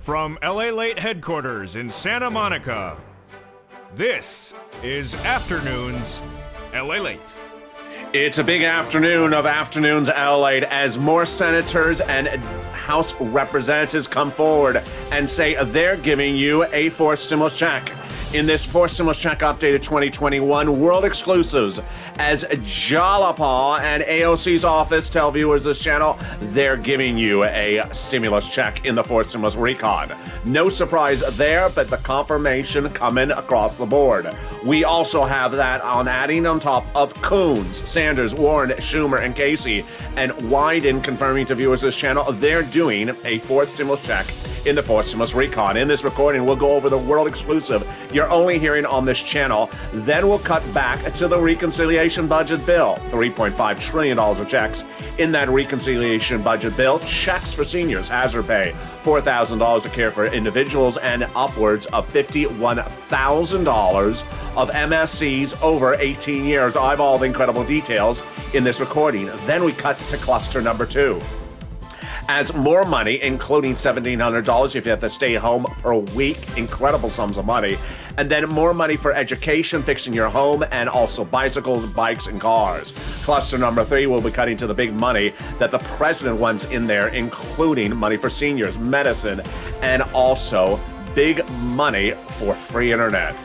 From LALATE headquarters in Santa Monica, this is Afternoons LALATE. It's a big afternoon of Afternoons LALATE as more senators and House representatives come forward and say they're giving you a fourth stimulus check. In this fourth stimulus check updated 2021, world exclusives as Jalapa and AOC's office tell viewers this channel they're giving you a stimulus check in the fourth stimulus recon. No surprise there, but the confirmation coming across the board. We also have that on adding on top of Coons, Sanders, Warren, Schumer, and Casey, and Wyden confirming to viewers this channel they're doing a fourth stimulus check in the fourth stimulus recon. In this recording, we'll go over the world exclusive you're only hearing on this channel. Then we'll cut back to the reconciliation budget bill. $3.5 trillion of checks in that reconciliation budget bill. Checks for seniors, hazard pay, $4,000 to care for individuals, and upwards of $51,000 of MSCs over 18 years. I have all the incredible details in this recording. Then we cut to cluster number 2. As more money, including $1,700 if you have to stay home per week, incredible sums of money, and then more money for education, fixing your home, and also bicycles, bikes, and cars. Cluster number 3 will be cutting to the big money that the president wants in there, including money for seniors, medicine, and also big money for free internet.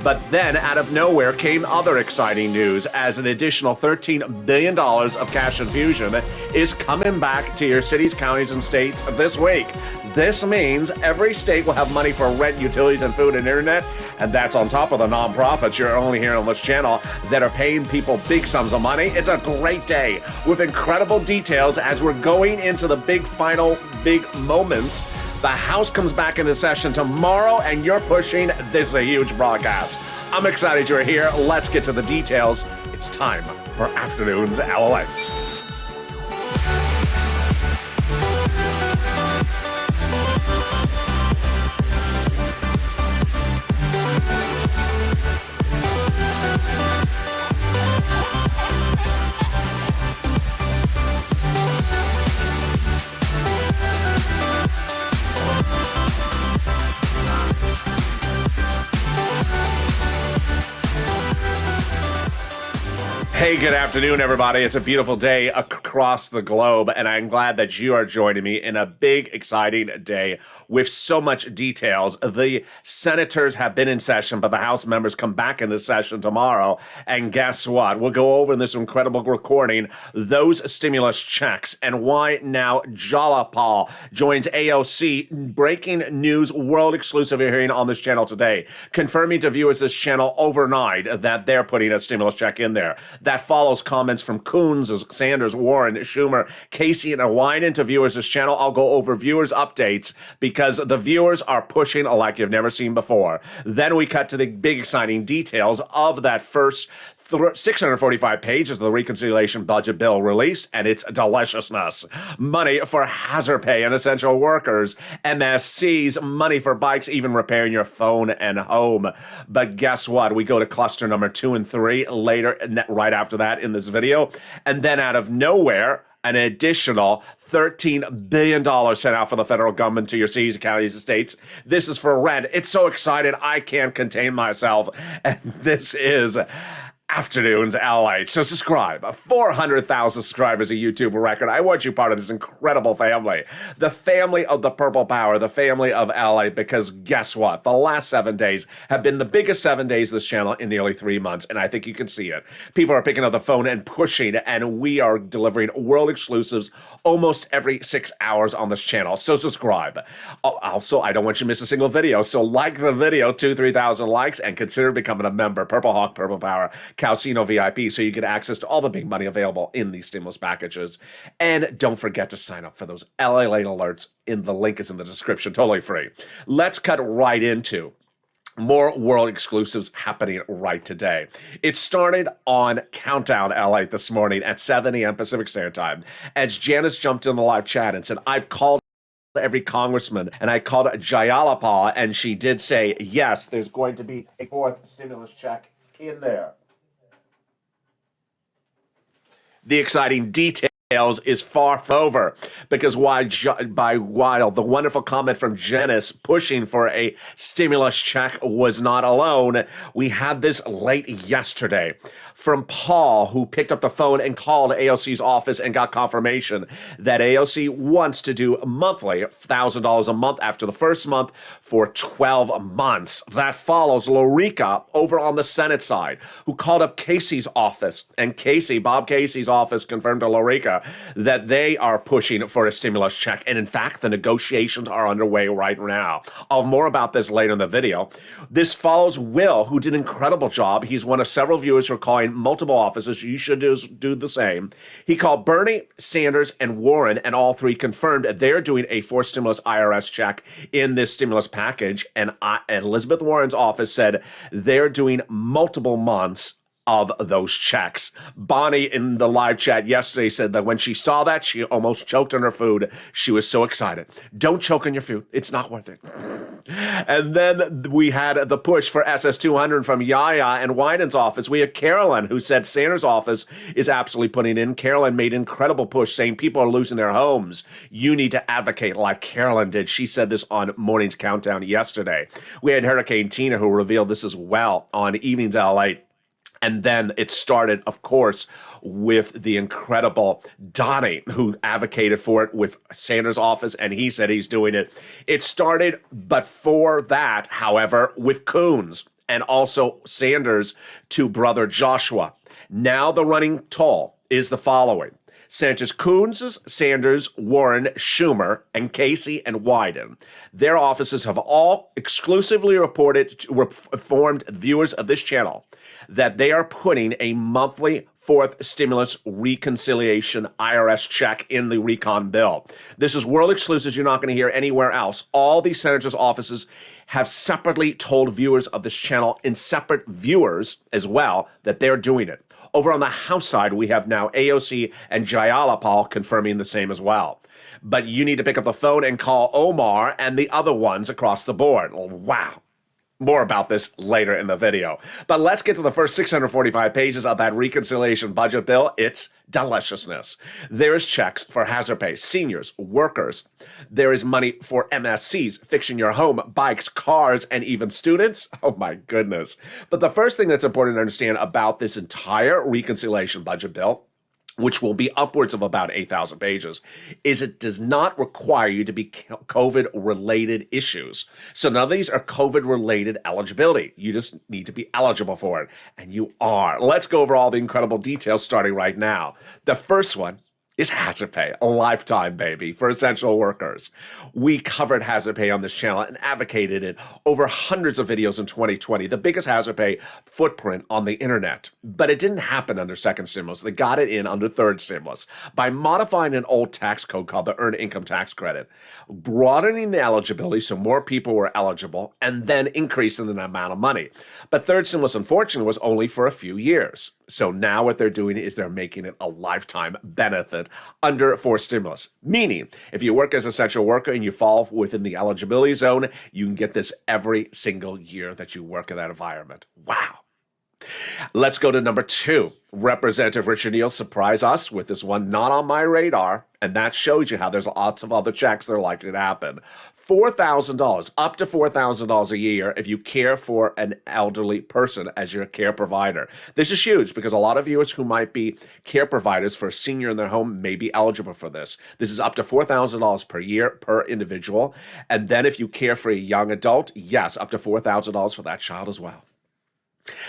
But then, out of nowhere, came other exciting news as an additional $13 billion of cash infusion is coming back to your cities, counties, and states this week. This means every state will have money for rent, utilities, and food and internet, and that's on top of the nonprofits you're only hearing on this channel that are paying people big sums of money. It's a great day with incredible details as we're going into the big final moments. The House comes back into session tomorrow, and you're pushing. This is a huge broadcast. I'm excited you're here. Let's get to the details. It's time for Afternoons LALATE. Hey, good afternoon, everybody. It's a beautiful day across the globe, and I'm glad that you are joining me in a big, exciting day with so much details. The senators have been in session, but the House members come back into session tomorrow, and guess what? We'll go over in this incredible recording those stimulus checks and why now Jalapa joins AOC. Breaking news, world exclusive hearing on this channel today, confirming to viewers this channel overnight that they're putting a stimulus check in there. That follows comments from Coons, Sanders, Warren, Schumer, Casey, and Wyden to viewers this channel. I'll go over viewers updates because the viewers are pushing like you've never seen before. Then we cut to the big exciting details of that first 645 pages of the reconciliation budget bill released, and its deliciousness. Money for hazard pay and essential workers, MSCs, money for bikes, even repairing your phone and home. But guess what? We go to cluster number 2 and 3 later, right after that in this video. And then out of nowhere, an additional $13 billion sent out for the federal government to your cities, counties, and states. This is for rent. It's so excited, I can't contain myself. And this is Afternoons LALATE. So subscribe. 400,000 subscribers, a YouTube record. I want you part of this incredible family. The family of the Purple Power, the family of LA, because guess what? The last 7 days have been the biggest 7 days of this channel in nearly 3 months, and I think you can see it. People are picking up the phone and pushing, and we are delivering world exclusives almost every 6 hours on this channel. So subscribe. Also, I don't want you to miss a single video, so like the video, 2,000-3,000 likes, and consider becoming a member. Purple Hawk, Purple Power, Calcino VIP, so you get access to all the big money available in these stimulus packages. And don't forget to sign up for those LALATE alerts. The link is in the description, totally free. Let's cut right into more world exclusives happening right today. It started on Countdown LA this morning at 7 a.m. Pacific Standard Time as Janice jumped in the live chat and said, I've called every congressman, and I called Jayalapa, and she did say, yes, there's going to be a fourth stimulus check in there. The exciting details is far over, because while the wonderful comment from Janice pushing for a stimulus check was not alone, we had this late yesterday from Paul, who picked up the phone and called AOC's office and got confirmation that AOC wants to do monthly $1,000 a month after the first month for 12 months. That follows Lorica over on the Senate side, who called up Casey's office, and Bob Casey's office confirmed to Lorica that they are pushing for a stimulus check. And in fact, the negotiations are underway right now. I'll have more about this later in the video. This follows Will, who did an incredible job. He's one of several viewers who are calling multiple offices. You should do the same. He called Bernie, Sanders, and Warren, and all three confirmed they're doing a forced stimulus IRS check in this stimulus package. And Elizabeth Warren's office said they're doing multiple months of those checks. Bonnie in the live chat yesterday said that when she saw that, she almost choked on her food. She was so excited. Don't choke on your food. It's not worth it. And then we had the push for SS200 from Yaya and Wyden's office. We had Carolyn, who said Sanders' office is absolutely putting in. Carolyn made an incredible push saying people are losing their homes. You need to advocate like Carolyn did. She said this on Morning's Countdown yesterday. We had Hurricane Tina, who revealed this as well on Evenings LALATE. And then it started, of course, with the incredible Danny, who advocated for it with Sanders' office, and he said he's doing it. It started, but for that, however, with Coons and also Sanders to brother Joshua. Now the running toll is the following. Senators Coons, Sanders, Warren, Schumer, and Casey and Wyden. Their offices have all exclusively informed viewers of this channel that they are putting a monthly fourth stimulus reconciliation IRS check in the recon bill. This is world exclusive. You're not going to hear anywhere else. All these senators' offices have separately told viewers of this channel in separate viewers as well that they're doing it. Over on the House side, we have now AOC and Jayalapal confirming the same as well. But you need to pick up the phone and call Omar and the other ones across the board. Wow. More about this later in the video. But let's get to the first 645 pages of that reconciliation budget bill. It's deliciousness. There's checks for hazard pay, seniors, workers. There is money for MSCs, fixing your home, bikes, cars, and even students. Oh my goodness. But the first thing that's important to understand about this entire reconciliation budget bill, which will be upwards of about 8,000 pages, is it does not require you to be COVID-related issues. So none of these are COVID-related eligibility. You just need to be eligible for it, and you are. Let's go over all the incredible details starting right now. The first one is hazard pay, a lifetime baby for essential workers. We covered hazard pay on this channel and advocated it over hundreds of videos in 2020, the biggest hazard pay footprint on the internet. But it didn't happen under second stimulus. They got it in under third stimulus by modifying an old tax code called the Earned Income Tax Credit, broadening the eligibility so more people were eligible, and then increasing the amount of money. But third stimulus, unfortunately, was only for a few years. So now what they're doing is they're making it a lifetime benefit under forced stimulus. Meaning, if you work as an essential worker and you fall within the eligibility zone, you can get this every single year that you work in that environment. Wow. Let's go to number 2. Representative Richard Neal surprised us with this one not on my radar, and that shows you how there's lots of other checks that are likely to happen. $4,000, up to $4,000 a year if you care for an elderly person as your care provider. This is huge because a lot of viewers who might be care providers for a senior in their home may be eligible for this. This is up to $4,000 per year per individual. And then if you care for a young adult, yes, up to $4,000 for that child as well.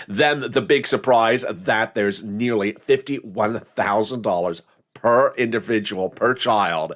Then the big surprise that there's nearly $51,000 per individual, per child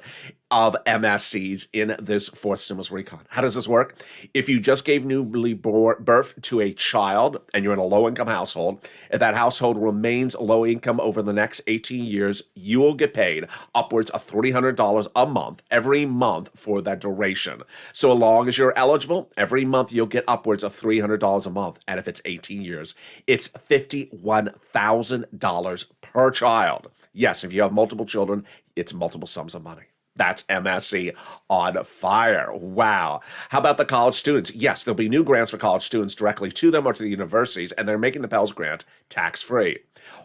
of MSCs in this fourth stimulus recon. How does this work? If you just gave newly birth to a child and you're in a low-income household, if that household remains low income over the next 18 years, you will get paid upwards of $300 a month, every month for that duration. So as long as you're eligible, every month you'll get upwards of $300 a month. And if it's 18 years, it's $51,000 per child. Yes, if you have multiple children, it's multiple sums of money. That's MSC on fire. Wow. How about the college students? Yes, there'll be new grants for college students directly to them or to the universities, and they're making the Pell Grant tax-free.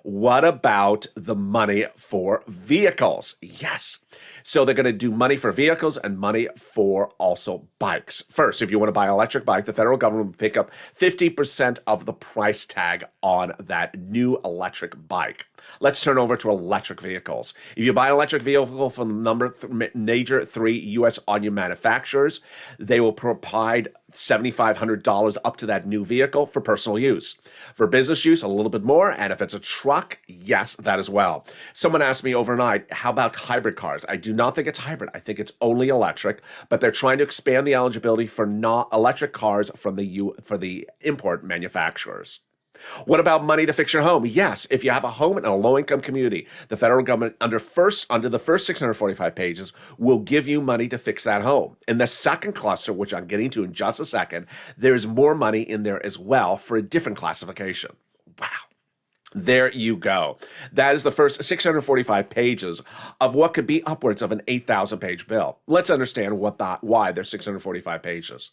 What about the money for vehicles? Yes. So they're going to do money for vehicles and money for also bikes. First, if you want to buy an electric bike, the federal government will pick up 50% of the price tag on that new electric bike. Let's turn over to electric vehicles. If you buy an electric vehicle from the major 3 U.S. auto manufacturers, they will provide $7,500 up to that new vehicle for personal use. For business use, a little bit more. And if it's a truck, yes, that as well. Someone asked me overnight, how about hybrid cars? I do not think it's hybrid. I think it's only electric, but they're trying to expand the eligibility for not electric cars from the import manufacturers. What about money to fix your home? Yes, if you have a home in a low-income community, the federal government under the first 645 pages will give you money to fix that home. In the second cluster, which I'm getting to in just a second, there's more money in there as well for a different classification. Wow. There you go. That is the first 645 pages of what could be upwards of an 8,000-page bill. Let's understand why there's 645 pages.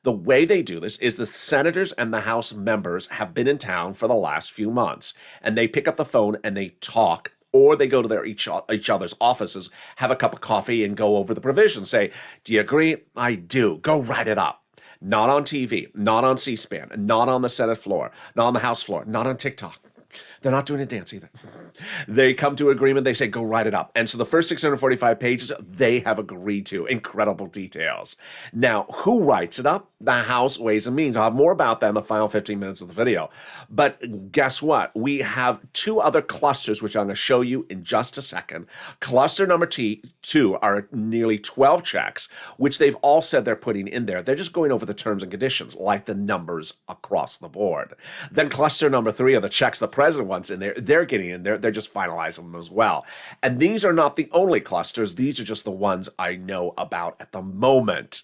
The way they do this is the senators and the House members have been in town for the last few months, and they pick up the phone and they talk, or they go to each other's offices, have a cup of coffee, and go over the provisions. Say, do you agree? I do. Go write it up. Not on TV, not on C-SPAN, not on the Senate floor, not on the House floor, not on TikTok. They're not doing a dance either. They come to agreement. They say, go write it up. And so the first 645 pages, they have agreed to. Incredible details. Now, who writes it up? The House Ways and Means. I'll have more about that in the final 15 minutes of the video. But guess what? We have 2 other clusters, which I'm going to show you in just a second. Cluster number 2 are nearly 12 checks, which they've all said they're putting in there. They're just going over the terms and conditions, like the numbers across the board. Then cluster number 3 are the checks the president wants in there. They're getting in there. They're just finalizing them as well. And these are not the only clusters. These are just the ones I know about at the moment.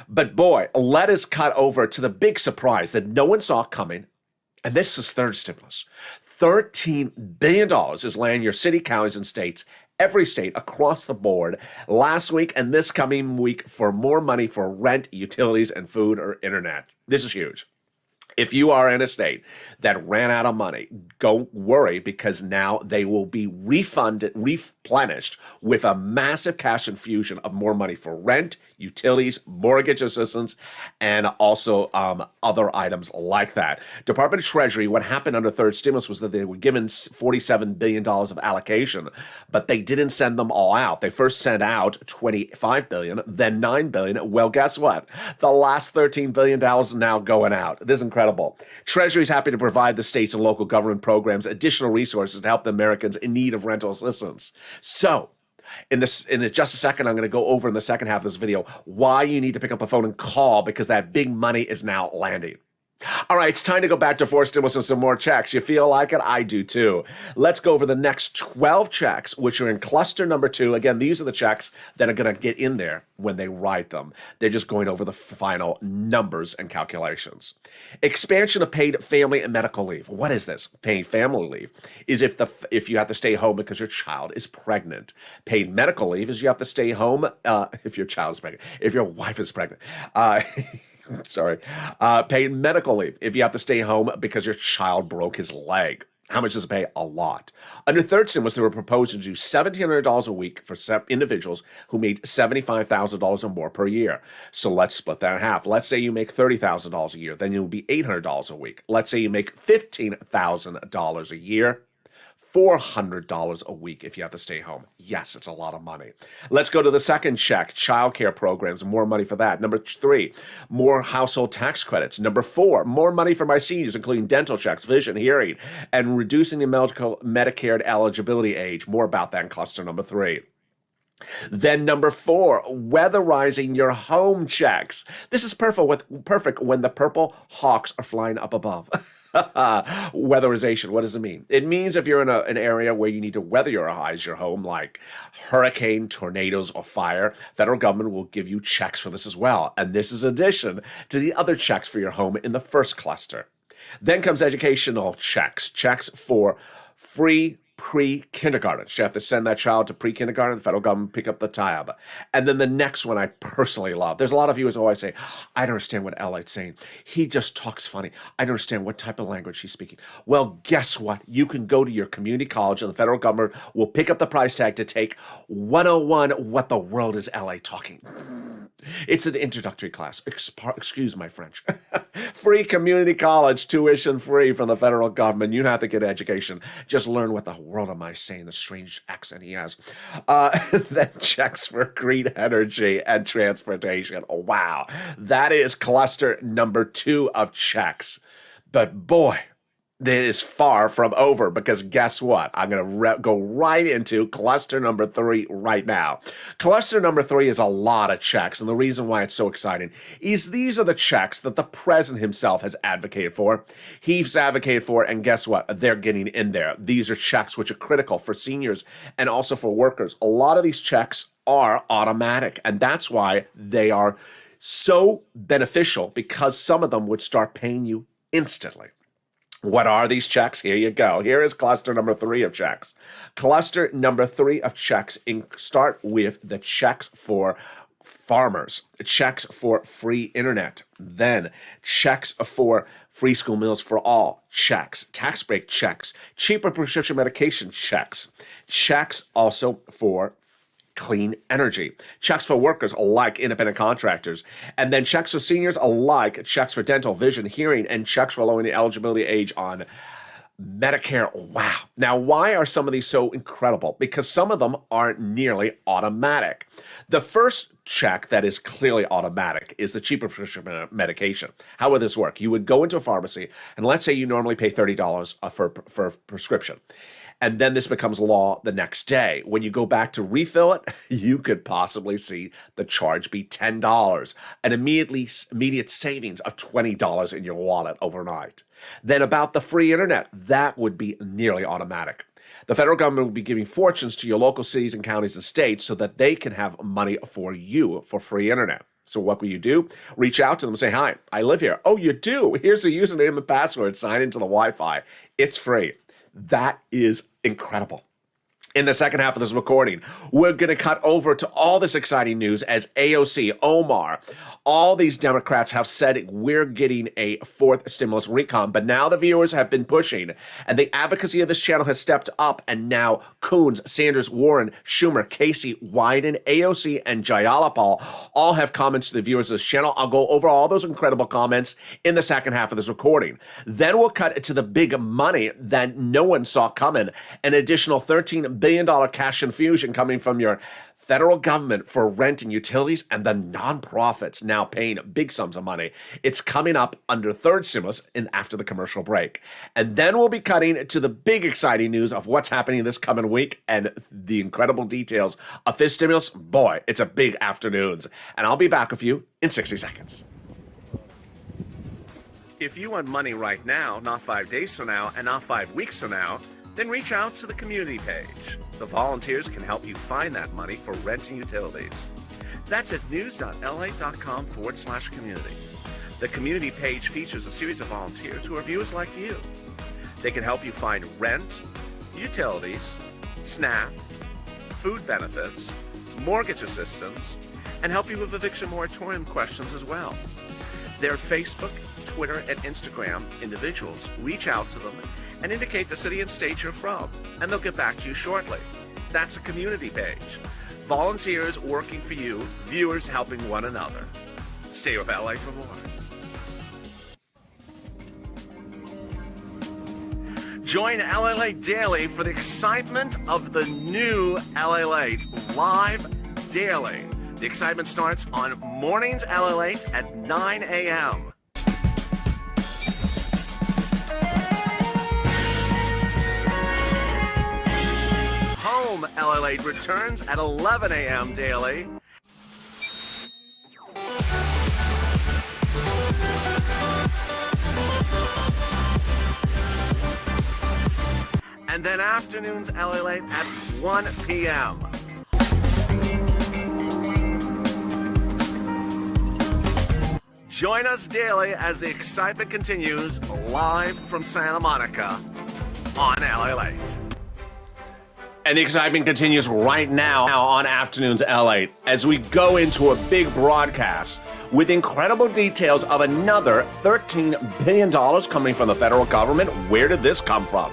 But boy, let us cut over to the big surprise that no one saw coming. And this is third stimulus. $13 billion is landing your city, counties, and states, every state across the board last week and this coming week for more money for rent, utilities, and food or internet. This is huge. If you are in a state that ran out of money, don't worry, because now they will be replenished with a massive cash infusion of more money for rent, utilities, mortgage assistance, and also other items like that. Department of Treasury, what happened under third stimulus was that they were given $47 billion of allocation, but they didn't send them all out. They first sent out $25 billion, then $9 billion. Well, guess what? The last $13 billion is now going out. This is incredible. Treasury is happy to provide the states and local government programs additional resources to help the Americans in need of rental assistance. So, in just a second, I'm going to go over in the second half of this video why you need to pick up the phone and call, because that big money is now landing. All right, it's time to go back to fourth stimulus and some more checks. You feel like it? I do too. Let's go over the next 12 checks, which are in cluster number 2. Again, these are the checks that are going to get in there when they write them. They're just going over the final numbers and calculations. Expansion of paid family and medical leave. What is this? Paid family leave is if you have to stay home because your child is pregnant. Paid medical leave is you have to stay home if your child is pregnant, if your wife is pregnant. Paid medical leave if you have to stay home because your child broke his leg. How much does it pay? A lot. Under third stimulus, they were proposed to do $1,700 a week for individuals who made $75,000 or more per year. So let's split that in half. Let's say you make $30,000 a year, then it will be $800 a week. Let's say you make $15,000 a year. $400 a week if you have to stay home. Yes, it's a lot of money. Let's go to the second check, childcare programs, more money for that. Number 3, more household tax credits. Number 4, more money for my seniors, including dental checks, vision, hearing, and reducing the Medicare eligibility age. More about that in cluster number 3. Then number 4, weatherizing your home checks. This is perfect when the purple hawks are flying up above. Weatherization, what does it mean? It means if you're in an area where you need to weatherize your home, like hurricane, tornadoes, or fire, federal government will give you checks for this as well. And this is in addition to the other checks for your home in the first cluster. Then comes educational checks for free pre-kindergarten. You have to send that child to pre-kindergarten, the federal government pick up the tab. And then the next one I personally love. There's a lot of viewers who always say, I don't understand what LATE's saying. He just talks funny. I don't understand what type of language he's speaking. Well, guess what? You can go to your community college and the federal government will pick up the price tag to take 101 What the World is LA Talking. It's an introductory class. Excuse my French. Free community college, tuition free from the federal government. You don't have to get education. Just learn what the world am I saying, the strange accent he has. Then checks for green energy and transportation. Wow. That is cluster number 2 of checks. But boy, that is far from over, because guess what? I'm going to go right into cluster number 3 right now. Cluster number 3 is a lot of checks, and the reason why it's so exciting is these are the checks that the president himself has advocated for. He's advocated for, and guess what? They're getting in there. These are checks which are critical for seniors and also for workers. A lot of these checks are automatic, and that's why they are so beneficial, because some of them would start paying you instantly. What are these checks? Here you go. Here is cluster number 3 of checks. Cluster number 3 of checks start with the checks for farmers, checks for free internet, then checks for free school meals for all, checks, tax break checks, cheaper prescription medication checks, checks also for clean energy, checks for workers alike, independent contractors, and then checks for seniors alike, checks for dental, vision, hearing, and checks for lowering the eligibility age on Medicare. Wow. Now, why are some of these so incredible? Because some of them aren't nearly automatic. The first check that is clearly automatic is the cheaper prescription medication. How would this work? You would go into a pharmacy, and let's say you normally pay $30 for a prescription. And then this becomes law the next day. When you go back to refill it, you could possibly see the charge be $10, an immediate savings of $20 in your wallet overnight. Then about the free internet, that would be nearly automatic. The federal government will be giving fortunes to your local cities and counties and states so that they can have money for you for free internet. So what will you do? Reach out to them and say, hi, I live here. Oh, you do? Here's the username and password. Sign into the Wi-Fi. It's free. That is incredible. In the second half of this recording, we're going to cut over to all this exciting news as AOC, Omar, all these Democrats have said we're getting a 4th stimulus recon, but now the viewers have been pushing, and the advocacy of this channel has stepped up, and now Coons, Sanders, Warren, Schumer, Casey, Wyden, AOC, and Jayalapal all have comments to the viewers of this channel. I'll go over all those incredible comments in the second half of this recording. Then we'll cut to the big money that no one saw coming, an additional $13 billion cash infusion coming from your federal government for rent and utilities, and the nonprofits now paying big sums of money. It's coming up under third stimulus after the commercial break. And then we'll be cutting to the big exciting news of what's happening this coming week and the incredible details of fifth stimulus. Boy, it's a big afternoons. And I'll be back with you in 60 seconds. If you want money right now, not 5 days from now, and not 5 weeks from now, then reach out to the community page. The volunteers can help you find that money for rent and utilities. That's at news.la.com/community. The community page features a series of volunteers who are viewers like you. They can help you find rent, utilities, SNAP, food benefits, mortgage assistance, and help you with eviction moratorium questions as well. Their Facebook, Twitter, and Instagram individuals reach out to them and indicate the city and state you're from, and they'll get back to you shortly. That's a community page. Volunteers working for you, viewers helping one another. Stay with LA for more. Join LALATE Daily for the excitement of the new LALATE live daily. The excitement starts on mornings LALATE at 9 a.m. Home LALATE returns at 11 a.m. daily. And then afternoons LALATE at 1 p.m. Join us daily as the excitement continues live from Santa Monica on LALATE. And the excitement continues right now on Afternoons LA as we go into a big broadcast with incredible details of another $13 billion coming from the federal government. Where did this come from?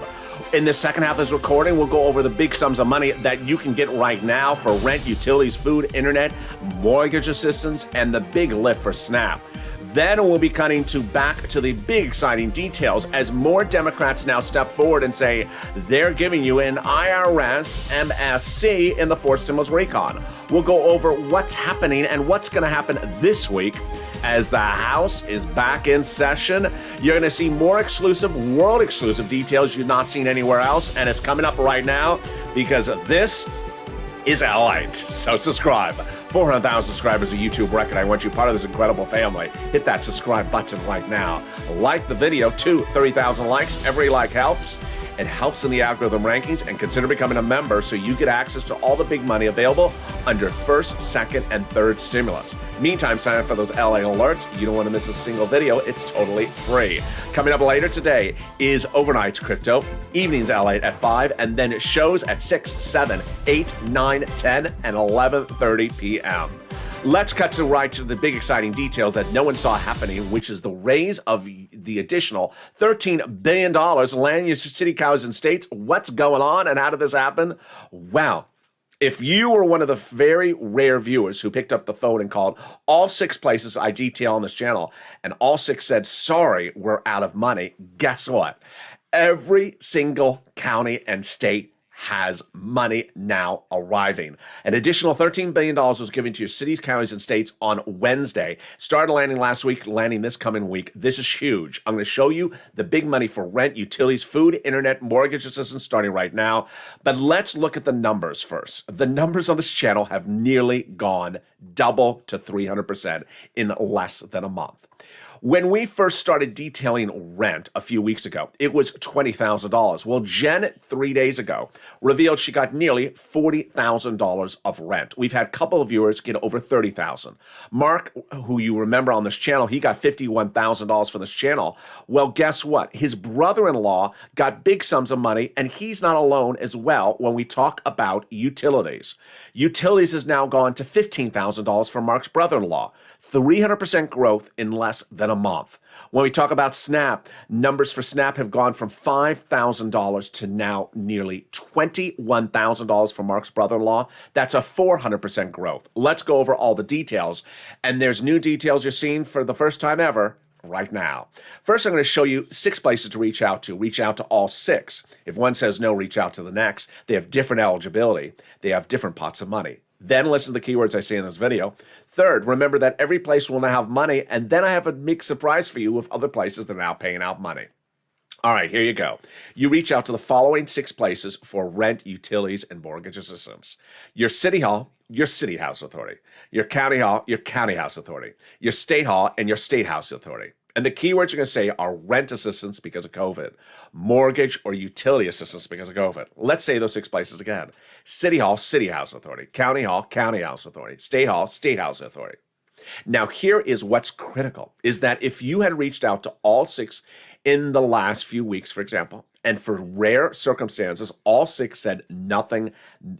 In the second half of this recording, we'll go over the big sums of money that you can get right now for rent, utilities, food, internet, mortgage assistance, and the big lift for SNAP. Then we'll be cutting back to the big exciting details as more Democrats now step forward and say they're giving you an IRS MSC in the fourth stimulus recon. We'll go over what's happening and what's going to happen this week as the House is back in session. You're going to see more exclusive, world-exclusive details you've not seen anywhere else, and it's coming up right now because this is LALATE. So subscribe. 400,000 subscribers, a YouTube record. I want you part of this incredible family. Hit that subscribe button right now. Like the video to 30,000 likes. Every like helps. It helps in the algorithm rankings, and consider becoming a member so you get access to all the big money available under first, second, and third stimulus. Meantime, sign up for those LA alerts. You don't want to miss a single video. It's totally free. Coming up later today is Overnight's Crypto, Evenings LA at 5, and then it shows at 6, 7, 8, 9, 10, and 11:30 p.m. Let's cut to the big exciting details that no one saw happening, which is the raise of the additional $13 billion landing to city, counties, and states. What's going on and how did this happen? Well, if you were one of the very rare viewers who picked up the phone and called all 6 places I detail on this channel, and all 6 said, sorry, we're out of money, guess what? Every single county and state has money now arriving. An additional $13 billion was given to your cities, counties, and states on Wednesday. Started landing last week, landing this coming week. This is huge. I'm going to show you the big money for rent, utilities, food, internet, mortgage assistance starting right now. But let's look at the numbers first. The numbers on this channel have nearly gone double to 300% in less than a month. When we first started detailing rent a few weeks ago, it was $20,000. Well, Jen, 3 days ago, revealed she got nearly $40,000 of rent. We've had a couple of viewers get over $30,000. Mark, who you remember on this channel, he got $51,000 for this channel. Well, guess what? His brother-in-law got big sums of money, and he's not alone as well when we talk about utilities. Utilities has now gone to $15,000 for Mark's brother-in-law. 300% growth in less than a month. When we talk about SNAP, numbers for SNAP have gone from $5,000 to now nearly $21,000 for Mark's brother-in-law. That's a 400% growth. Let's go over all the details. And there's new details you're seeing for the first time ever right now. First, I'm going to show you 6 places to reach out to. Reach out to all 6. If one says no, reach out to the next. They have different eligibility. They have different pots of money. Then listen to the keywords I say in this video. Third, remember that every place will now have money, and then I have a big surprise for you with other places that are now paying out money. All right, here you go. You reach out to the following 6 places for rent, utilities, and mortgage assistance. Your city hall, your city house authority. Your county hall, your county house authority. Your state hall, and your state house authority. And the keywords you're going to say are rent assistance because of COVID, mortgage or utility assistance because of COVID. Let's say those 6 places again. City hall, city house authority. County hall, county house authority. State hall, state house authority. Now, here is what's critical, is that if you had reached out to all 6 in the last few weeks, for example, and for rare circumstances, all 6 said nothing,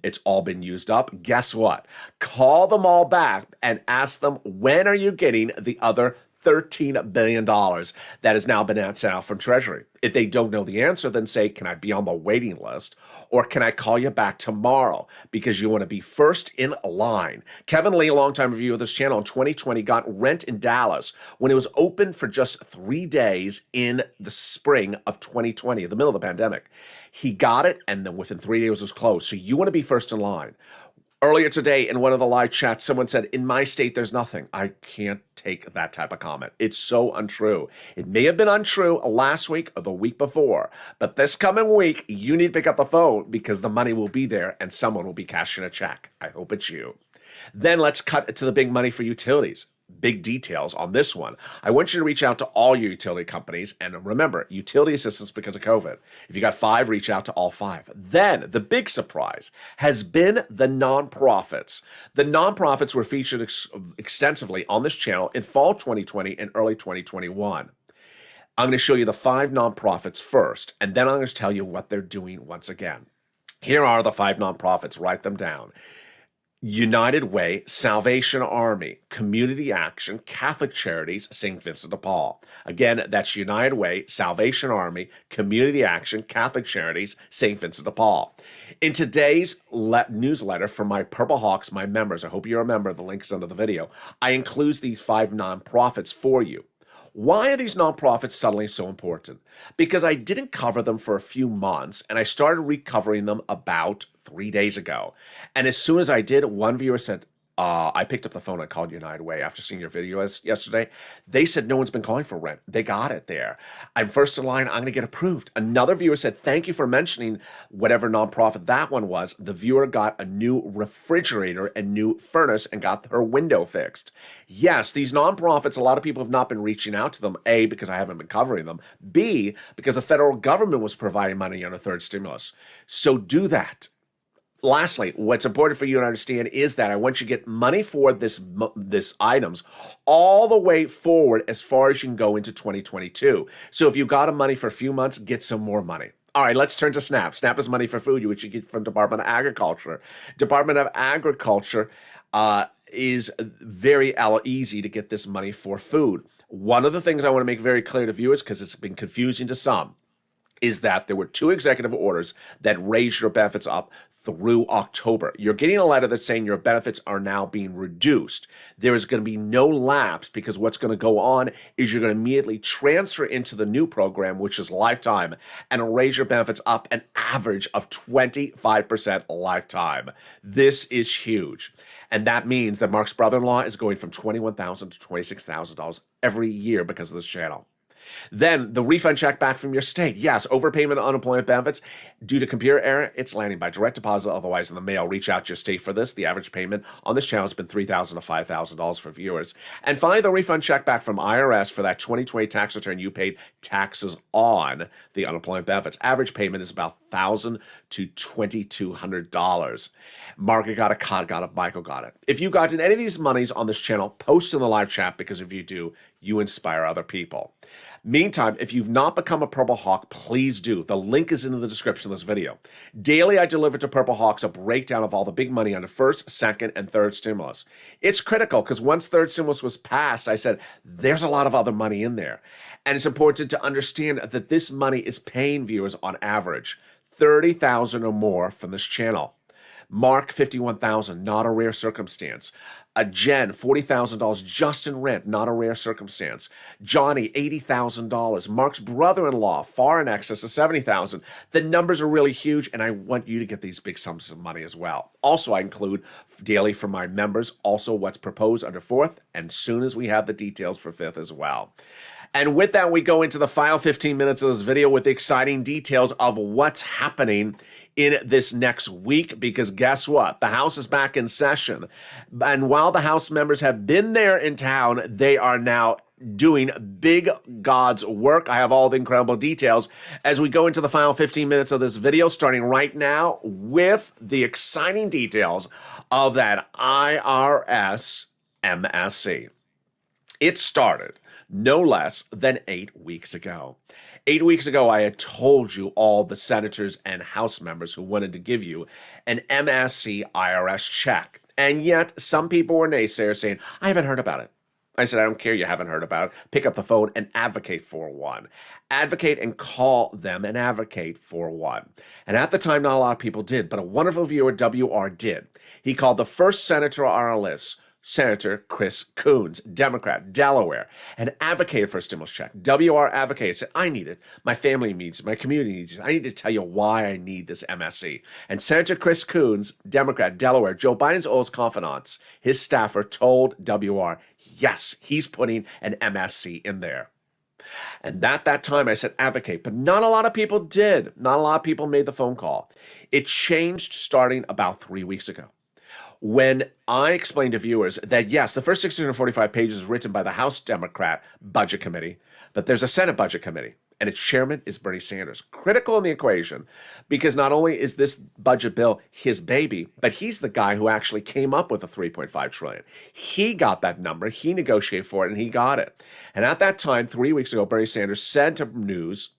it's all been used up, guess what? Call them all back and ask them, when are you getting the other $13 billion that has now been sent out from Treasury? If they don't know the answer, then say, can I be on the waiting list? Or can I call you back tomorrow? Because you want to be first in line. Kevin Lee, a longtime reviewer of this channel, in 2020 got rent in Dallas when it was open for just 3 days in the spring of 2020, in the middle of the pandemic. He got it, and then within 3 days it was closed. So you want to be first in line. Earlier today, in one of the live chats, someone said, in my state, there's nothing. I can't take that type of comment. It's so untrue. It may have been untrue last week or the week before, but this coming week, you need to pick up the phone because the money will be there and someone will be cashing a check. I hope it's you. Then let's cut to the big money for utilities. Big details on this one. I want you to reach out to all your utility companies, and remember, utility assistance because of COVID. If you got 5, reach out to all 5. Then the big surprise has been the nonprofits. The nonprofits were featured extensively on this channel in fall 2020 and early 2021. I'm going to show you the 5 nonprofits first, and then I'm going to tell you what they're doing once again. Here are the 5 nonprofits. Write them down. United Way, Salvation Army, Community Action, Catholic Charities, St. Vincent de Paul. Again, that's United Way, Salvation Army, Community Action, Catholic Charities, St. Vincent de Paul. In today's newsletter for my Purple Hawks, my members, I hope you remember, the link is under the video, I include these 5 nonprofits for you. Why are these nonprofits suddenly so important? Because I didn't cover them for a few months, and I started recovering them about 3 days ago. And as soon as I did, one viewer said, I picked up the phone and called United Way after seeing your video yesterday. They said no one's been calling for rent. They got it there. I'm first in line. I'm going to get approved. Another viewer said, thank you for mentioning whatever nonprofit that one was. The viewer got a new refrigerator and new furnace and got her window fixed. Yes, these nonprofits, a lot of people have not been reaching out to them. A, because I haven't been covering them. B, because the federal government was providing money on a third stimulus. So do that. Lastly, what's important for you to understand is that I want you to get money for this items all the way forward as far as you can go into 2022. So if you got money for a few months, get some more money. All right, let's turn to SNAP. SNAP is money for food, which you get from Department of Agriculture. Department of Agriculture is very easy to get this money for food. One of the things I want to make very clear to viewers, because it's been confusing to some, is that there were 2 executive orders that raised your benefits up through October. You're getting a letter that's saying your benefits are now being reduced. There is going to be no lapse because what's going to go on is you're going to immediately transfer into the new program, which is lifetime, and raise your benefits up an average of 25% lifetime. This is huge. And that means that Mark's brother-in-law is going from $21,000 to $26,000 every year because of this channel. Then the refund check back from your state. Yes, overpayment of unemployment benefits. Due to computer error, it's landing by direct deposit, otherwise in the mail. Reach out to your state for this. The average payment on this channel has been $3,000 to $5,000 for viewers. And finally, the refund check back from IRS for that 2020 tax return you paid taxes on the unemployment benefits. Average payment is about $1,000 to $2,200. Margaret got it, Michael got it. If you got any of these monies on this channel, post in the live chat, because if you do, you inspire other people. Meantime, if you've not become a Purple Hawk, please do. The link is in the description of this video. Daily, I deliver to Purple Hawks a breakdown of all the big money on the first, second, and third stimulus. It's critical because once third stimulus was passed, I said, there's a lot of other money in there. And it's important to understand that this money is paying viewers on average $30,000 or more from this channel. Mark, $51,000, not a rare circumstance. Jen, $40,000 just in rent, not a rare circumstance. Johnny, $80,000. Mark's brother-in-law, far in excess of $70,000. The numbers are really huge, and I want you to get these big sums of money as well. Also, I include daily for my members, also what's proposed under 4th, and soon as we have the details for 5th as well. And with that, we go into the final 15 minutes of this video with the exciting details of what's happening in this next week, because guess what? The House is back in session. And while the House members have been there in town, they are now doing big God's work. I have all the incredible details as we go into the final 15 minutes of this video, starting right now with the exciting details of that IRS MSC. It started no less than 8 weeks ago. 8 weeks ago, I had told you all the senators and House members who wanted to give you an MSC IRS check. And yet, some people were naysayers saying, I haven't heard about it. I said, I don't care you haven't heard about it. Pick up the phone and advocate for one. Advocate and call them and advocate for one. And at the time, not a lot of people did, but a wonderful viewer, WR, did. He called the first senator on our list, Senator Chris Coons, Democrat, Delaware, and advocated for a stimulus check. WR advocated, said, I need it. My family needs it. My community needs it. I need to tell you why I need this MSC. And Senator Chris Coons, Democrat, Delaware, Joe Biden's oldest confidants, his staffer told WR, yes, he's putting an MSC in there. And at that time, I said advocate, but not a lot of people did. Not a lot of people made the phone call. It changed starting about 3 weeks ago, when I explained to viewers that, yes, the first 645 pages is written by the House Democrat Budget Committee, but there's a Senate Budget Committee, and its chairman is Bernie Sanders. Critical in the equation, because not only is this budget bill his baby, but he's the guy who actually came up with the $3.5 trillion. He got that number, he negotiated for it, and he got it. And at that time, 3 weeks ago, Bernie Sanders said to News,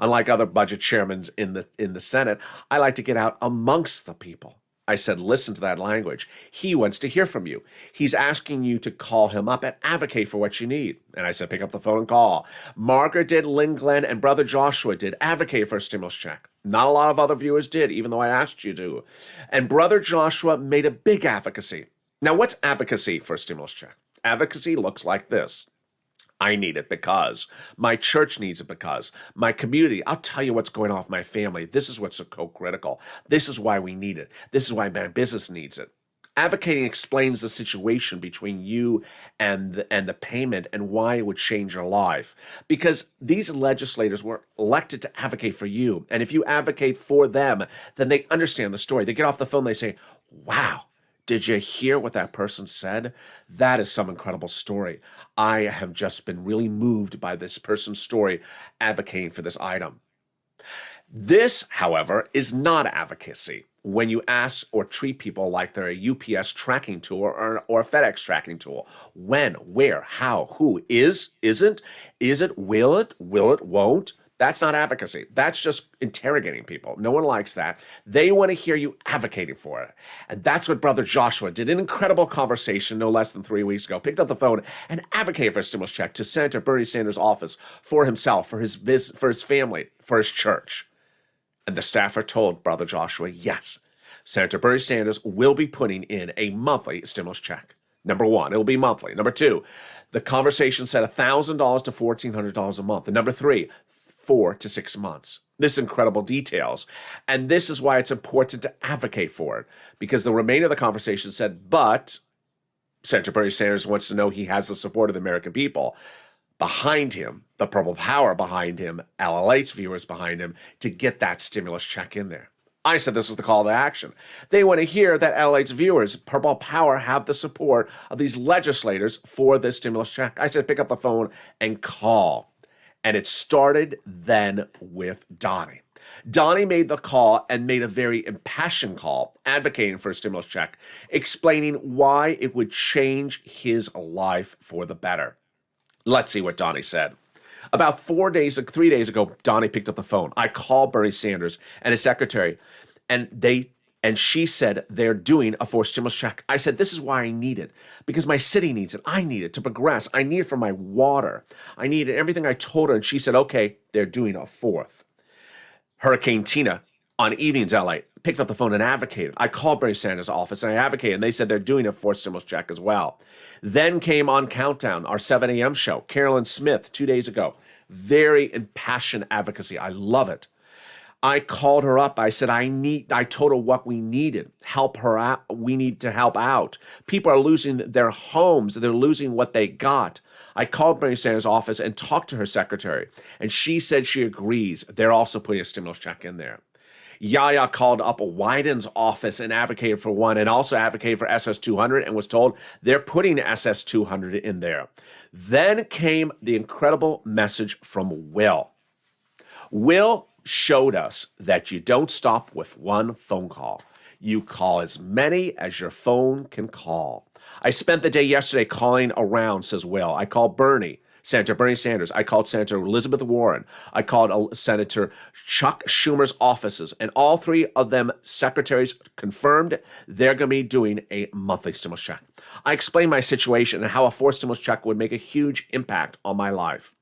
Unlike other budget chairmen in the Senate, I like to get out amongst the people. I said, listen to that language. He wants to hear from you. He's asking you to call him up and advocate for what you need. And I said, pick up the phone and call. Margaret did, Lynn Glenn, and Brother Joshua did advocate for a stimulus check. Not a lot of other viewers did, even though I asked you to. And Brother Joshua made a big advocacy. Now, what's advocacy for a stimulus check? Advocacy looks like this. I need it because my church needs it because my community, I'll tell you what's going on with my family. This is what's so critical. This is why we need it. This is why my business needs it. Advocating explains the situation between you and the payment and why it would change your life. Because these legislators were elected to advocate for you. And if you advocate for them, then they understand the story. They get off the phone, they say, wow. Did you hear what that person said? That is some incredible story. I have just been really moved by this person's story advocating for this item. This, however, is not advocacy when you ask or treat people like they're a UPS tracking tool or a FedEx tracking tool. When, where, how, who, isn't, is it, will it, won't? That's not advocacy. That's just interrogating people. No one likes that. They want to hear you advocating for it. And that's what Brother Joshua did. An incredible conversation no less than 3 weeks ago. Picked up the phone and advocated for a stimulus check to Senator Bernie Sanders' office for himself, for his family, for his church. And the staffer told Brother Joshua, yes, Senator Bernie Sanders will be putting in a monthly stimulus check. Number one, it'll be monthly. Number two, the conversation said $1,000 to $1,400 a month. And number three, 4 to 6 months. This incredible details. And this is why it's important to advocate for it, because the remainder of the conversation said, but Senator Bernie Sanders wants to know he has the support of the American people behind him, the purple power behind him, LALATE's viewers behind him, to get that stimulus check in there. I said this was the call to action. They want to hear that LA's viewers, purple power, have the support of these legislators for this stimulus check. I said, pick up the phone and call. And it started then with Donnie. Donnie made the call and made a very impassioned call, advocating for a stimulus check, explaining why it would change his life for the better. Let's see what Donnie said. About 3 days ago, Donnie picked up the phone. I called Bernie Sanders and his secretary, and she said they're doing a forced stimulus check. I said, this is why I need it, because my city needs it. I need it to progress. I need it for my water. I need it, everything I told her. And she said, okay, they're doing a fourth. Hurricane Tina on Evenings LA picked up the phone and advocated. I called Bernie Sanders' office and I advocated, and they said they're doing a forced stimulus check as well. Then came on Countdown, our 7 a.m. show, Carolyn Smith 2 days ago. Very impassioned advocacy. I love it. I called her up. I said, I told her what we needed. Help her out. We need to help out. People are losing their homes. They're losing what they got. I called Bernie Sanders' office and talked to her secretary, and she said she agrees. They're also putting a stimulus check in there. Yaya called up Wyden's office and advocated for one, and also advocated for SS200, and was told they're putting SS200 in there. Then came the incredible message from Will. Will showed us that you don't stop with one phone call. You call as many as your phone can call. I spent the day yesterday calling around, says Will. I called Senator Bernie Sanders. I called Senator Elizabeth Warren. I called Senator Chuck Schumer's offices, and all three of them secretaries confirmed they're going to be doing a monthly stimulus check. I explained my situation and how a forced stimulus check would make a huge impact on my life.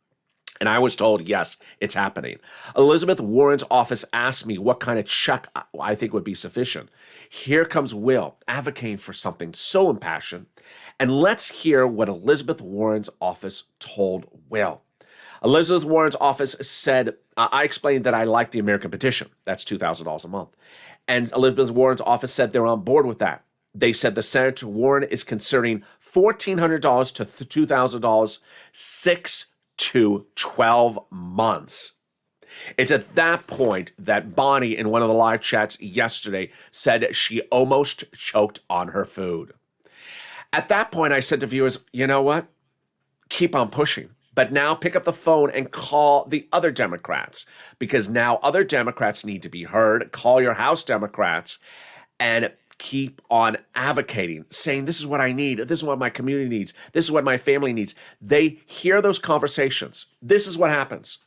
And I was told, yes, it's happening. Elizabeth Warren's office asked me what kind of check I think would be sufficient. Here comes Will advocating for something so impassioned. And let's hear what Elizabeth Warren's office told Will. Elizabeth Warren's office said, I explained that I like the American petition. That's $2,000 a month. And Elizabeth Warren's office said they're on board with that. They said the Senator Warren is considering $1,400 to $2,000, 6 to 12 months. It's at that point that Bonnie, in one of the live chats yesterday, said she almost choked on her food. At that point, I said to viewers, you know what? Keep on pushing. But now pick up the phone and call the other Democrats, because now other Democrats need to be heard. Call your House Democrats and keep on advocating, saying, this is what I need. This is what my community needs. This is what my family needs. They hear those conversations. This is what happens.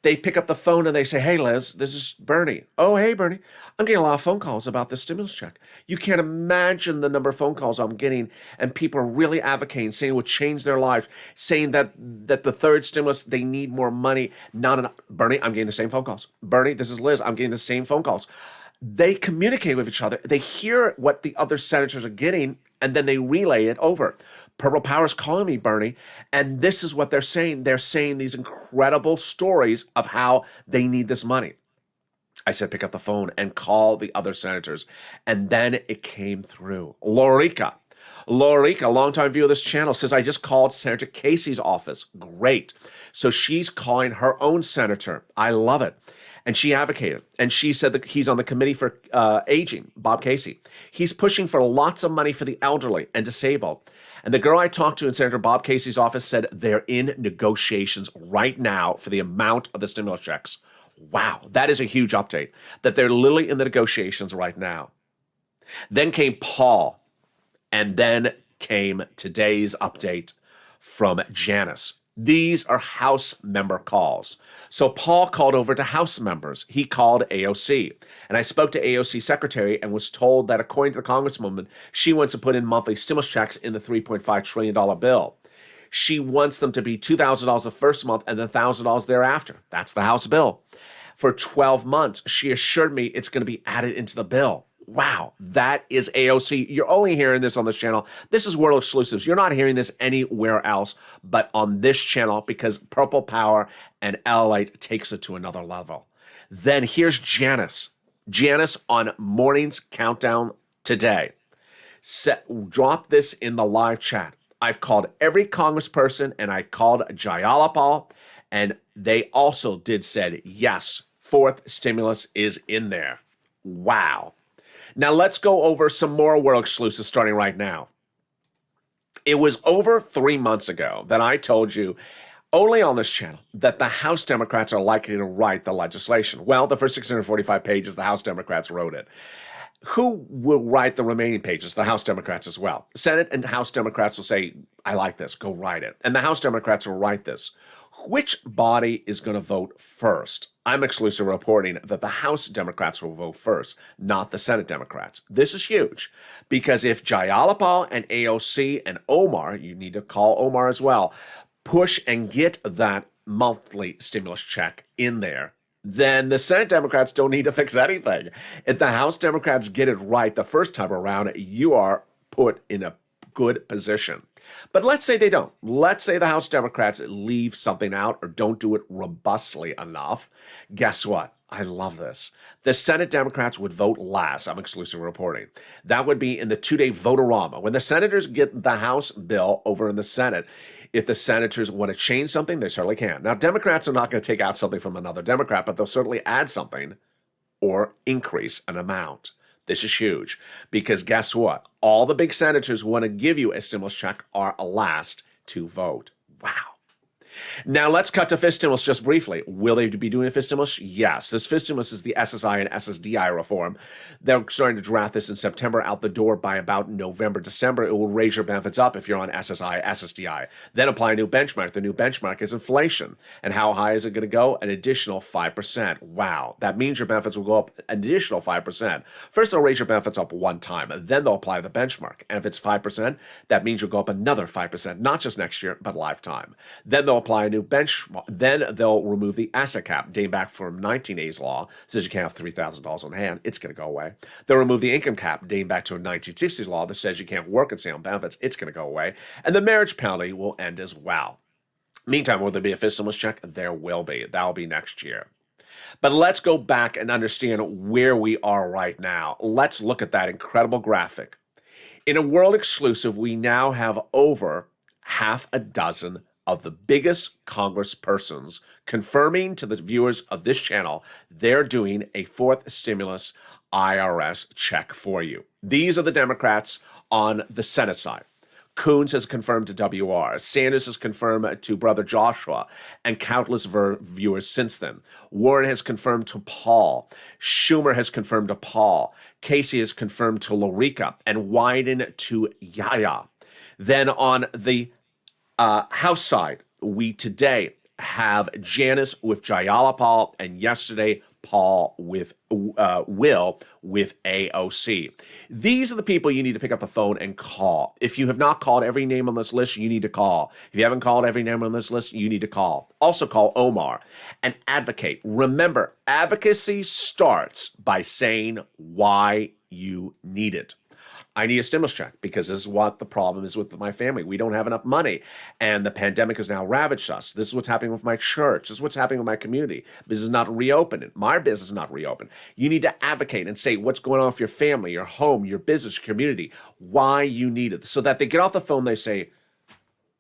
They pick up the phone and they say, hey, Liz, this is Bernie. Oh, hey, Bernie. I'm getting a lot of phone calls about this stimulus check. You can't imagine the number of phone calls I'm getting, and people are really advocating, saying it would change their life, saying that the third stimulus, they need more money. Not enough. Bernie, I'm getting the same phone calls. Bernie, this is Liz. I'm getting the same phone calls. They communicate with each other. They hear what the other senators are getting, and then they relay it over. Purple Power's calling me, Bernie, and this is what they're saying. They're saying these incredible stories of how they need this money. I said, pick up the phone and call the other senators. And then it came through. Lorica, longtime viewer of this channel, says, I just called Senator Casey's office. Great. So she's calling her own senator. I love it. And she advocated, and she said that he's on the committee for aging, Bob Casey. He's pushing for lots of money for the elderly and disabled. And the girl I talked to in Senator Bob Casey's office said they're in negotiations right now for the amount of the stimulus checks. Wow, that is a huge update, that they're literally in the negotiations right now. Then came Paul, and then came today's update from Janice. These are House member calls. So Paul called over to House members. He called AOC. And I spoke to AOC secretary and was told that according to the congresswoman, she wants to put in monthly stimulus checks in the $3.5 trillion bill. She wants them to be $2,000 the first month and then $1,000 thereafter. That's the House bill. For 12 months, she assured me it's going to be added into the bill. Wow, that is AOC. You're only hearing this on this channel. This is world exclusives. You're not hearing this anywhere else but on this channel, because Purple Power and LALATE takes it to another level. Then here's Janice. Janice on Morning's Countdown today. Drop this in the live chat. I've called every congressperson, and I called Jayalapal, and they also said, yes, fourth stimulus is in there. Wow. Now let's go over some more world exclusives starting right now. It was over 3 months ago that I told you, only on this channel, that the House Democrats are likely to write the legislation. Well, the first 645 pages, the House Democrats wrote it. Who will write the remaining pages? The House Democrats as well. Senate and House Democrats will say, I like this, go write it. And the House Democrats will write this. Which body is going to vote first? I'm exclusively reporting that the House Democrats will vote first, not the Senate Democrats. This is huge, because if Jayalapal and AOC and Omar, you need to call Omar as well, push and get that monthly stimulus check in there, then the Senate Democrats don't need to fix anything. If the House Democrats get it right the first time around, you are put in a good position. But let's say they don't. Let's say the House Democrats leave something out or don't do it robustly enough. Guess what? I love this. The Senate Democrats would vote last. I'm exclusive reporting. That would be in the two-day vote-a-rama. When the senators get the House bill over in the Senate, if the senators want to change something, they certainly can. Now, Democrats are not going to take out something from another Democrat, but they'll certainly add something or increase an amount. This is huge, because guess what? All the big senators who want to give you a stimulus check are last to vote. Wow. Now let's cut to fifth stimulus just briefly. Will they be doing a fifth stimulus? Yes. This fifth stimulus is the SSI and SSDI reform. They're starting to draft this in September, out the door by about November, December. It will raise your benefits up if you're on SSI, SSDI. Then apply a new benchmark. The new benchmark is inflation. And how high is it going to go? An additional 5%. Wow. That means your benefits will go up an additional 5%. First, they'll raise your benefits up one time. Then they'll apply the benchmark. And if it's 5%, that means you'll go up another 5%, not just next year, but lifetime. Then they'll apply a new benchmark. Then they'll remove the asset cap, dating back from 1980s law, says you can't have $3,000 on hand. It's going to go away. They'll remove the income cap, dating back to a 1960s law that says you can't work and stay on benefits. It's going to go away. And the marriage penalty will end as well. Meantime, will there be a fifth stimulus check? There will be. That'll be next year. But let's go back and understand where we are right now. Let's look at that incredible graphic. In a world exclusive, we now have over half a dozen of the biggest congresspersons confirming to the viewers of this channel they're doing a fourth stimulus IRS check for you. These are the Democrats on the Senate side. Coons has confirmed to WR. Sanders has confirmed to Brother Joshua and countless viewers since then. Warren has confirmed to Paul. Schumer has confirmed to Paul. Casey has confirmed to Lorica, and Wyden to Yaya. Then on the House side, we today have Janice with Jayalapal, and yesterday Paul with Will with AOC. These are the people you need to pick up the phone and call. If you have not called every name on this list, you need to call. If you haven't called every name on this list, you need to call. Also call Omar and advocate. Remember, advocacy starts by saying why you need it. I need a stimulus check because this is what the problem is with my family. We don't have enough money, and the pandemic has now ravaged us. This is what's happening with my church. This is what's happening with my community. Business is not reopening. My business is not reopened. You need to advocate and say what's going on with your family, your home, your business, your community, why you need it, so that they get off the phone, they say,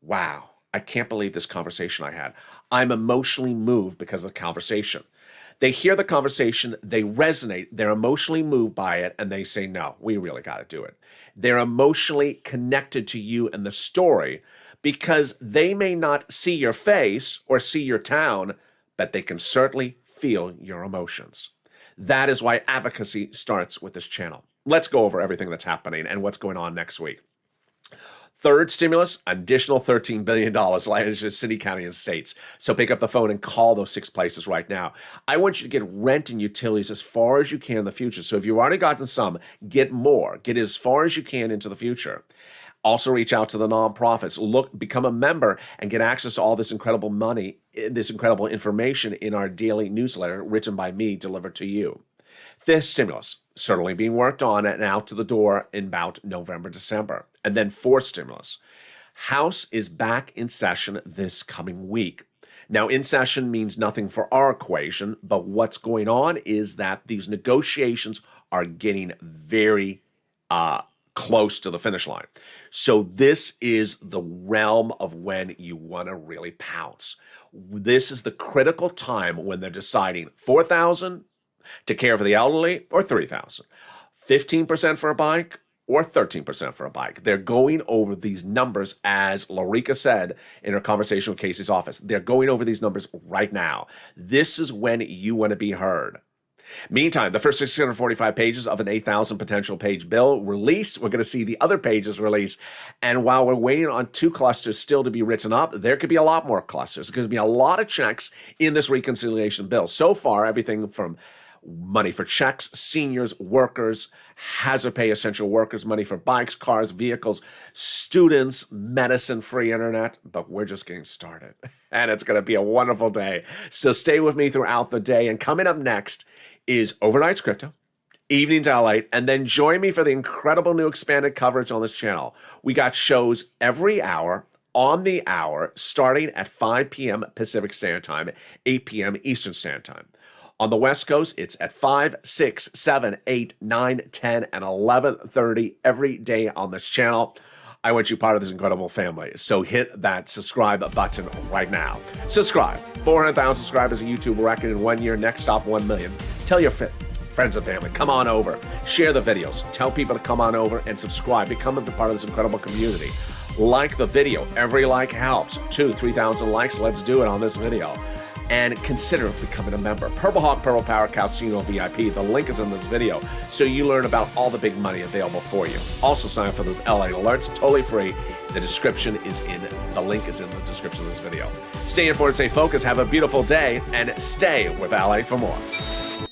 wow, I can't believe this conversation I had. I'm emotionally moved because of the conversation. They hear the conversation, they resonate, they're emotionally moved by it, and they say, no, we really got to do it. They're emotionally connected to you and the story because they may not see your face or see your town, but they can certainly feel your emotions. That is why advocacy starts with this channel. Let's go over everything that's happening and what's going on next week. Third stimulus, additional $13 billion landed to city, county, and states. So pick up the phone and call those 6 places right now. I want you to get rent and utilities as far as you can in the future. So if you've already gotten some, get more. Get as far as you can into the future. Also reach out to the nonprofits. Look, become a member and get access to all this incredible money, this incredible information in our daily newsletter written by me, delivered to you. Fifth stimulus, certainly being worked on and out to the door in about November, December. And then fourth stimulus, House is back in session this coming week. Now, in session means nothing for our equation, but what's going on is that these negotiations are getting very close to the finish line. So this is the realm of when you want to really pounce. This is the critical time when they're deciding $4,000 to care for the elderly or $3,000, 15% for a bike or 13% for a bike. They're going over these numbers, as Larica said in her conversation with Casey's office. They're going over these numbers right now. This is when you want to be heard. Meantime, the first 645 pages of an 8,000 potential page bill released. We're going to see the other pages released. And while we're waiting on 2 clusters still to be written up, there could be a lot more clusters. There's going to be a lot of checks in this reconciliation bill. So far, everything from money for checks, seniors, workers, hazard pay essential workers, money for bikes, cars, vehicles, students, medicine, free internet. But we're just getting started. And it's going to be a wonderful day. So stay with me throughout the day. And coming up next is Overnight's Crypto, Evenings LALATE, and then join me for the incredible new expanded coverage on this channel. We got shows every hour, on the hour, starting at 5 p.m. Pacific Standard Time, 8 p.m. Eastern Standard Time. On the West Coast, it's at 5, 6, 7, 8, 9, 10, and 11:30 every day on this channel. I want you part of this incredible family, so hit that subscribe button right now. Subscribe. 400,000 subscribers on YouTube record in 1 year. Next stop, 1 million. Tell your friends and family, come on over. Share the videos. Tell people to come on over and subscribe. Become a part of this incredible community. Like the video. Every like helps. 2,000, 3,000 likes. Let's do it on this video. And consider becoming a member. Purple Hawk, Purple Power, Calcino VIP. The link is in this video, so you learn about all the big money available for you. Also sign up for those LA alerts, totally free. The link is in the description of this video. Stay informed, stay focused, have a beautiful day, and stay with LA for more.